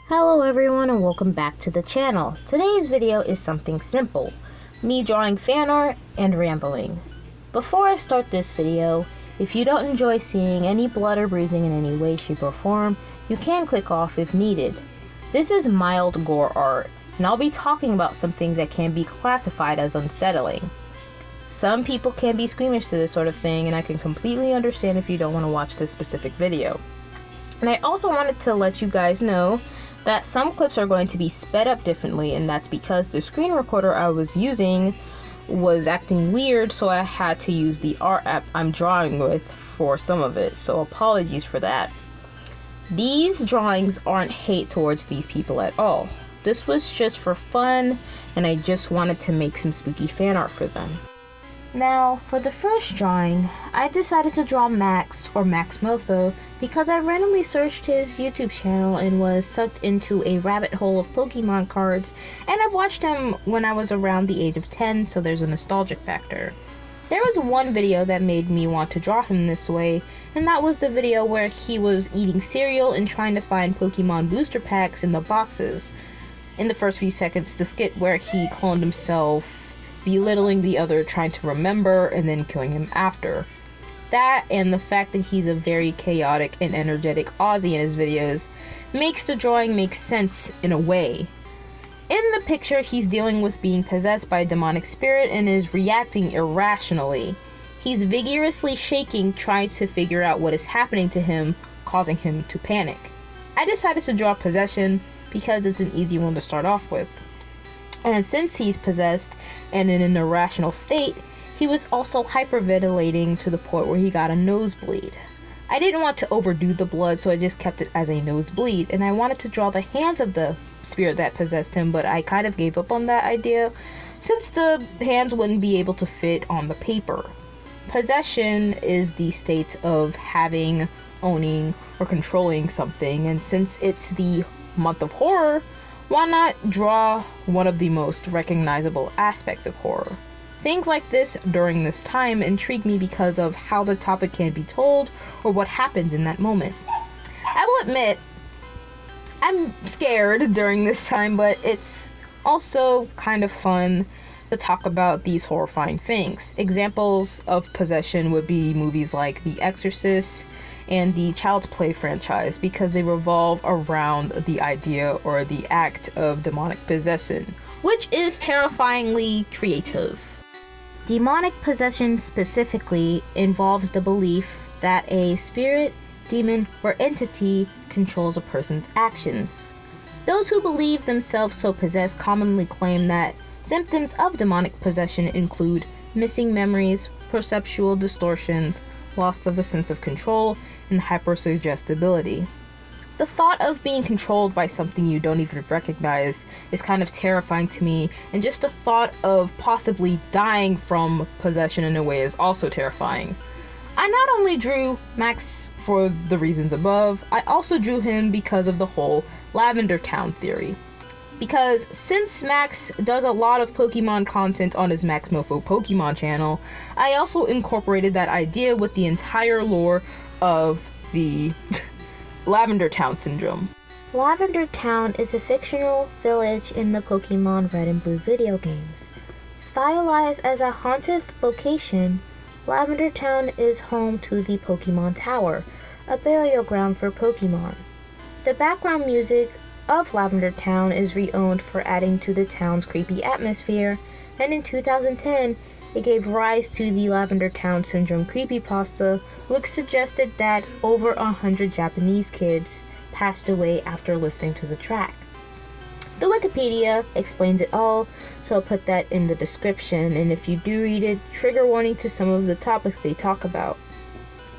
Hello everyone and welcome back to the channel. Today's video is something simple, me drawing fan art and rambling. Before I start this video, if you don't enjoy seeing any blood or bruising in any way, shape or form, you can click off if needed. This is mild gore art, and I'll be talking about some things that can be classified as unsettling. Some people can be squeamish to this sort of thing, and I can completely understand if you don't want to watch this specific video. And I also wanted to let you guys know that some clips are going to be sped up differently, and that's because the screen recorder I was using was acting weird, so I had to use the art app I'm drawing with for some of it, so apologies for that. These drawings aren't hate towards these people at all. This was just for fun, and I just wanted to make some spooky fan art for them. Now, for the first drawing, I decided to draw Max, or Max Mofo, because I randomly searched his YouTube channel and was sucked into a rabbit hole of Pokemon cards, and I've watched him when I was around the age of 10, so there's a nostalgic factor. There was one video that made me want to draw him this way, and that was the video where he was eating cereal and trying to find Pokemon booster packs in the boxes. In the first few seconds, the skit where he cloned himself, belittling the other, trying to remember, and then killing him after. That, and the fact that he's a very chaotic and energetic Aussie in his videos, makes the drawing make sense in a way. In the picture, he's dealing with being possessed by a demonic spirit and is reacting irrationally. He's vigorously shaking, trying to figure out what is happening to him, causing him to panic. I decided to draw possession because it's an easy one to start off with. And since he's possessed and in an irrational state, he was also hyperventilating to the point where he got a nosebleed. I didn't want to overdo the blood, so I just kept it as a nosebleed, and I wanted to draw the hands of the spirit that possessed him, but I kind of gave up on that idea since the hands wouldn't be able to fit on the paper. Possession is the state of having, owning, or controlling something, and since it's the month of horror, why not draw one of the most recognizable aspects of horror? Things like this during this time intrigue me because of how the topic can be told or what happens in that moment. I will admit, I'm scared during this time, but it's also kind of fun to talk about these horrifying things. Examples of possession would be movies like The Exorcist and the Child's Play franchise, because they revolve around the idea or the act of demonic possession, which is terrifyingly creative. Demonic possession specifically involves the belief that a spirit, demon, or entity controls a person's actions. Those who believe themselves so possessed commonly claim that symptoms of demonic possession include missing memories, perceptual distortions, loss of a sense of control, and hypersuggestibility. The thought of being controlled by something you don't even recognize is kind of terrifying to me, and just the thought of possibly dying from possession in a way is also terrifying. I not only drew Max for the reasons above, I also drew him because of the whole Lavender Town theory. Because since Max does a lot of Pokemon content on his Max Mofo Pokemon channel, I also incorporated that idea with the entire lore of the Lavender Town syndrome. Lavender Town is a fictional village in the Pokemon Red and Blue video games. Stylized as a haunted location, Lavender Town is home to the Pokemon Tower, a burial ground for Pokemon. The background music of Lavender Town is re-owned for adding to the town's creepy atmosphere, and in 2010, it gave rise to the Lavender Town Syndrome creepypasta, which suggested that over 100 Japanese kids passed away after listening to the track. The Wikipedia explains it all, so I'll put that in the description, and if you do read it, trigger warning to some of the topics they talk about.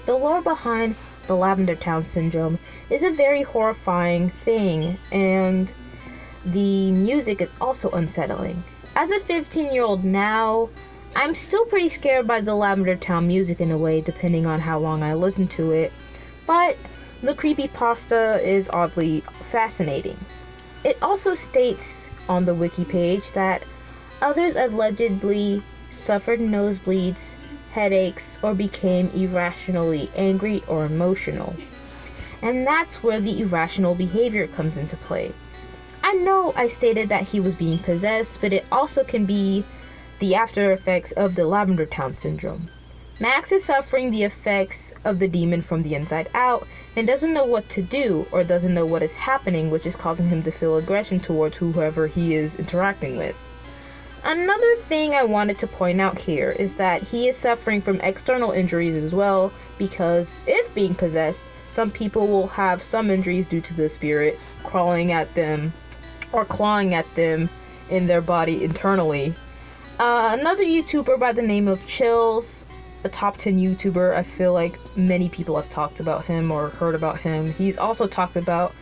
The lore behind the Lavender Town Syndrome is a very horrifying thing, and the music is also unsettling. As a 15-year-old now, I'm still pretty scared by the Lavender Town music in a way, depending on how long I listen to it, but the creepypasta is oddly fascinating. It also states on the wiki page that others allegedly suffered nosebleeds, headaches, or became irrationally angry or emotional. and that's where the irrational behavior comes into play. I know I stated that he was being possessed, but it also can be the after effects of the Lavender Town syndrome. Max is suffering the effects of the demon from the inside out and doesn't know what to do or doesn't know what is happening, which is causing him to feel aggression towards whoever he is interacting with. Another thing I wanted to point out here is that he is suffering from external injuries as well, because if being possessed, some people will have some injuries due to the spirit crawling at them or clawing at them in their body internally. Another YouTuber by the name of Chills, a top 10 YouTuber, I feel like many people have talked about him or heard about him. He's also talked about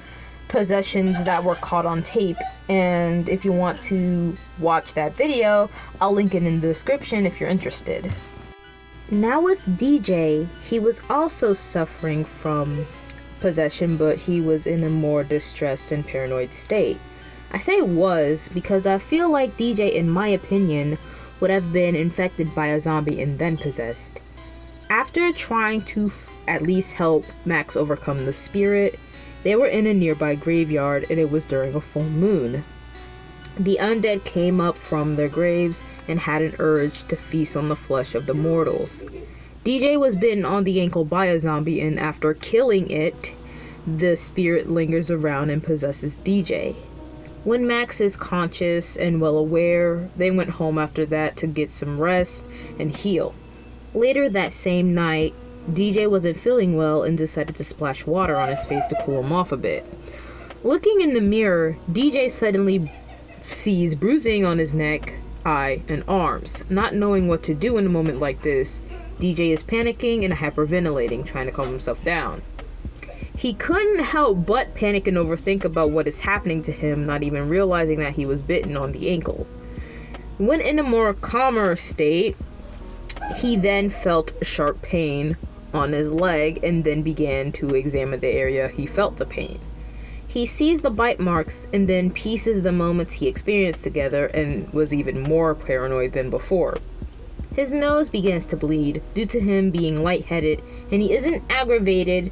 possessions that were caught on tape, and if you want to watch that video, I'll link it in the description if you're interested. Now with DJ, he was also suffering from possession, but he was in a more distressed and paranoid state. I say was because I feel like DJ, in my opinion, would have been infected by a zombie and then possessed. After trying to at least help Max overcome the spirit, they were in a nearby graveyard and it was during a full moon. The undead came up from their graves and had an urge to feast on the flesh of the mortals. DJ was bitten on the ankle by a zombie, and after killing it, the spirit lingers around and possesses DJ. When Max is conscious and well aware, they went home after that to get some rest and heal. Later that same night, DJ wasn't feeling well and decided to splash water on his face to cool him off a bit. Looking in the mirror, DJ suddenly sees bruising on his neck, eye, and arms. Not knowing what to do in a moment like this, DJ is panicking and hyperventilating, trying to calm himself down. He couldn't help but panic and overthink about what is happening to him, not even realizing that he was bitten on the ankle. When in a more calmer state, he then felt a sharp pain on his leg and then began to examine the area he felt the pain. He sees the bite marks and then pieces the moments he experienced together and was even more paranoid than before. His nose begins to bleed due to him being lightheaded, and he isn't aggravated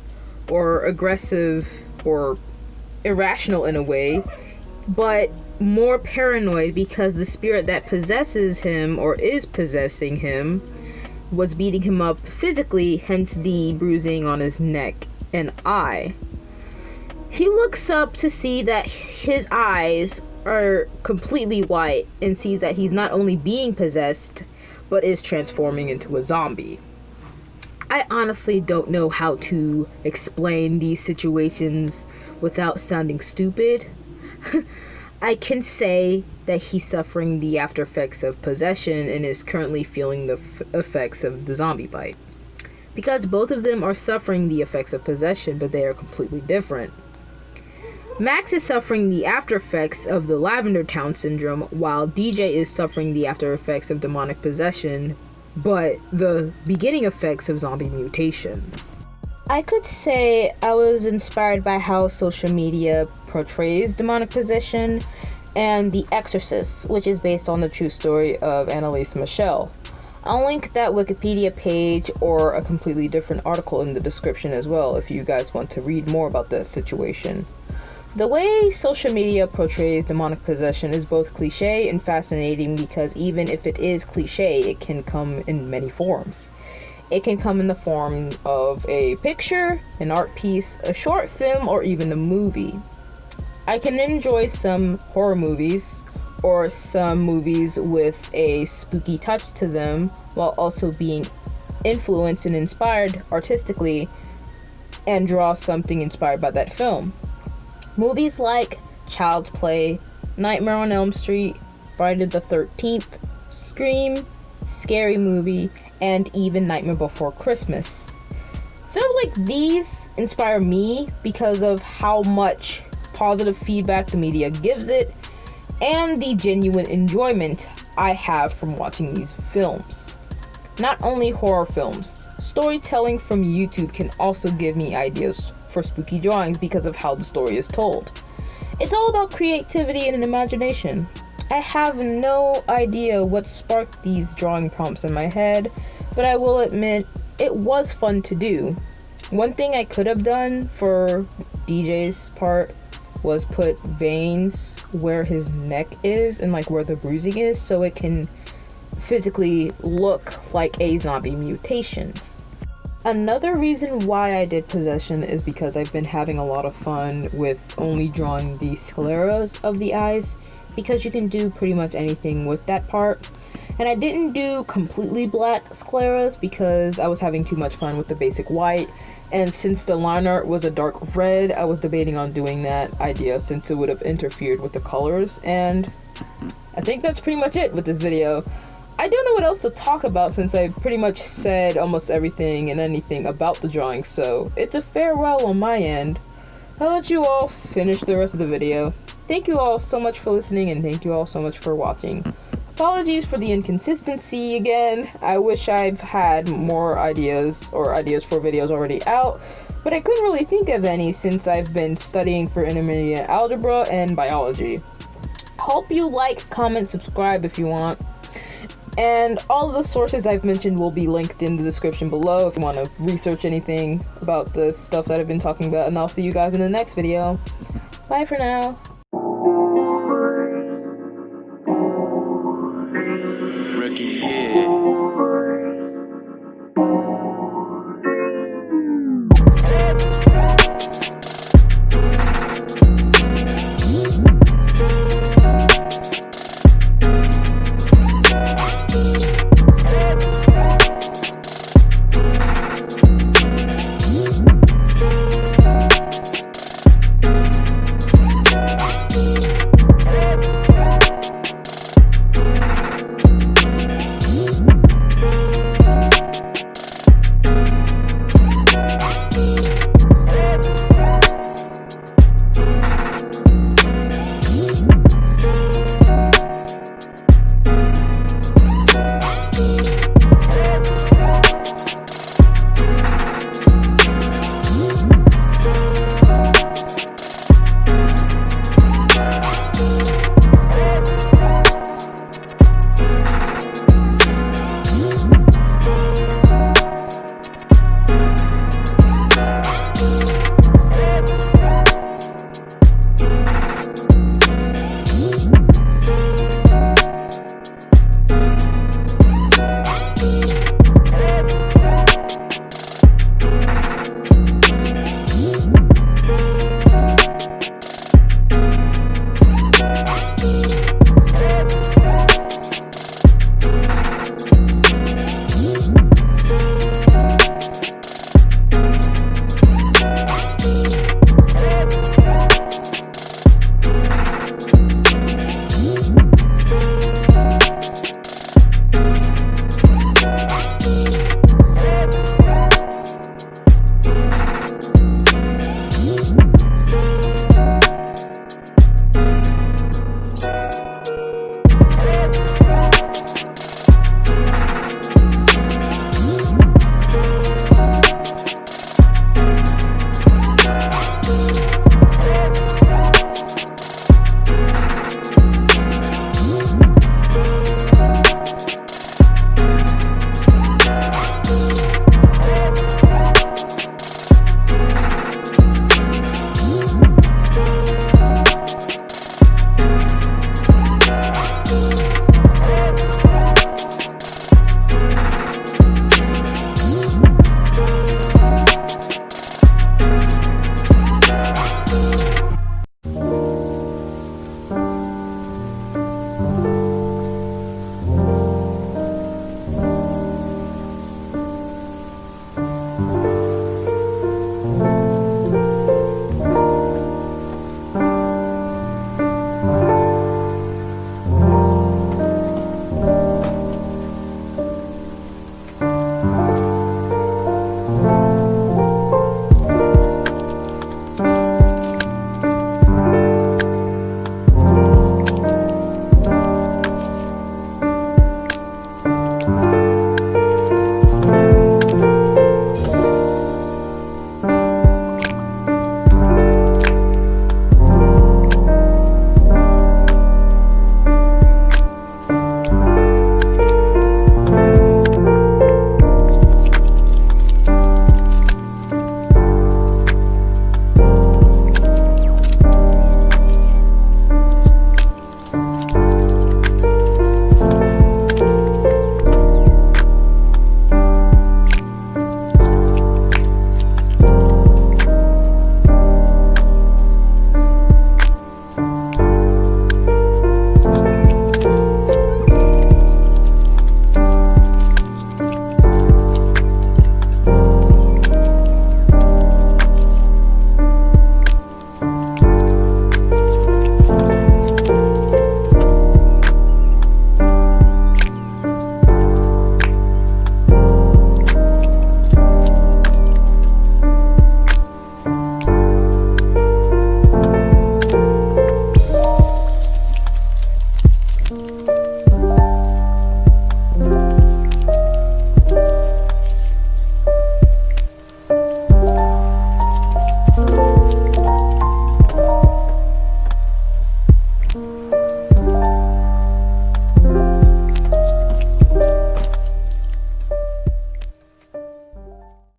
or aggressive or irrational in a way, but more paranoid because the spirit that possesses him or is possessing him was beating him up physically, hence the bruising on his neck and eye. He looks up to see that his eyes are completely white and sees that he's not only being possessed, but is transforming into a zombie. I honestly don't know how to explain these situations without sounding stupid. I can say that he's suffering the after effects of possession and is currently feeling the effects of the zombie bite. Because both of them are suffering the effects of possession, but they are completely different. Max is suffering the after effects of the Lavender Town syndrome, while DJ is suffering the after effects of demonic possession, but the beginning effects of zombie mutation. I could say I was inspired by how social media portrays demonic possession and The Exorcist, which is based on the true story of Annalise Michel. I'll link that Wikipedia page or a completely different article in the description as well if you guys want to read more about that situation. The way social media portrays demonic possession is both cliche and fascinating because even if it is cliche, it can come in many forms. It can come in the form of a picture, an art piece, a short film, or even a movie. I can enjoy some horror movies or some movies with a spooky touch to them while also being influenced and inspired artistically and draw something inspired by that film. Movies like Child's Play, Nightmare on Elm Street, Friday the 13th, Scream, Scary Movie, and even Nightmare Before Christmas. Films like these inspire me because of how much positive feedback the media gives it and the genuine enjoyment I have from watching these films. Not only horror films, storytelling from YouTube can also give me ideas for spooky drawings because of how the story is told. It's all about creativity and imagination. I have no idea what sparked these drawing prompts in my head, but I will admit it was fun to do. One thing I could have done for DJ's part was put veins where his neck is and like where the bruising is, so it can physically look like a zombie mutation. Another reason why I did possession is because I've been having a lot of fun with only drawing the scleras of the eyes, because you can do pretty much anything with that part. And I didn't do completely black scleras because I was having too much fun with the basic white, and since the line art was a dark red, I was debating on doing that idea since it would have interfered with the colors. And I think that's pretty much it with this video. I don't know what else to talk about since I've pretty much said almost everything and anything about the drawing, so it's a farewell on my end. I'll let you all finish the rest of the video. Thank you all so much for listening, and thank you all so much for watching. Apologies for the inconsistency again. I wish I've had more ideas or ideas for videos already out, but I couldn't really think of any since I've been studying for intermediate algebra and biology. Hope you like, comment, subscribe if you want. And all of the sources I've mentioned will be linked in the description below if you want to research anything about the stuff that I've been talking about. And I'll see you guys in the next video. Bye for now. Rookie, yeah.